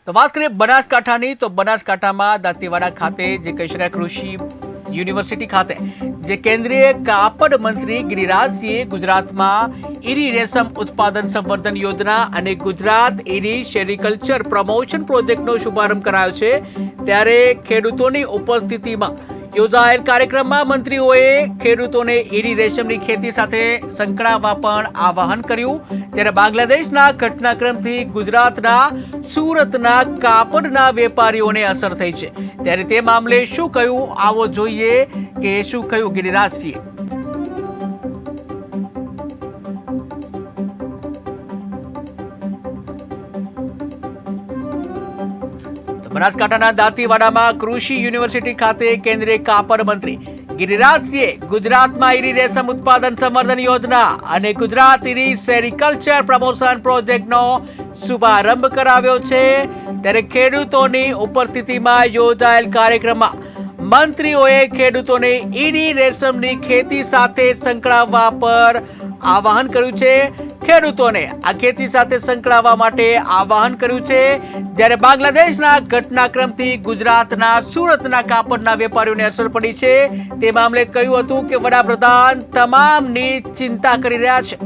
તો વાત કરીએ બનાસકાંઠાની, તો બનાસકાંઠામાં દાંતીવાડા ખાતે જે કહી શકાય કૃષિ યુનિવર્સિટી ખાતે જે કેન્દ્રીય કાપડ મંત્રી ગિરિરાજસિંહે ગુજરાતમાં ઈરી રેશમ ઉત્પાદન સંવર્ધન યોજના અને ગુજરાત ઈરી સેરિકલ્ચર પ્રમોશન પ્રોજેક્ટનો શુભારંભ કરાયો છે, ત્યારે ખેડૂતોની ઉપસ્થિતિમાં યોજાયેલ કાર્યક્રમમાં મંત્રીઓએ ખેડૂતોને ઈરી રેશમની ખેતી સાથે સંકળાવવા પણ આહવાન કર્યું. જ્યારે બાંગ્લાદેશના ઘટનાક્રમથી ગુજરાતના સુરતના કાપડના વેપારીઓને અસર થઈ છે, ત્યારે તે મામલે શું કહ્યું, આવો જોઈએ કે શું કહ્યું ગિરિરાજસિંહે. બનાસકાંઠાના દાંતીવાડામાં કૃષિ યુનિવર્સિટી ખાતે કેન્દ્રીય કાપડ મંત્રી ગિરિરાજસિંહે ગુજરાતમાં ઈરી રેશમ ઉત્પાદન સંવર્ધન યોજના અને ગુજરાત ઈરી સેરિકલ્ચર પ્રમોશન પ્રોજેક્ટનો શુભારંભ કરાવ્યો છે. ત્યારે ખેડૂતોની ઉપસ્થિતિમાં યોજાયેલ કાર્યક્રમમાં મંત્રીઓએ ખેડૂતોને ઈરી રેશમની ખેતી સાથે સંકળાવવા પર આહવાન કર્યું છે. ખેડૂતોને આ ખેતી સાથે સંકળાવવા માટે આહવાન કર્યું છે. જ્યારે બાંગ્લાદેશના ઘટનાક્રમથી ગુજરાતના સુરતના કાપડના વેપારીઓને અસર પડી છે, તે મામલે કહ્યું હતું કે વડાપ્રધાન તમામની ચિંતા કરી રહ્યા છે.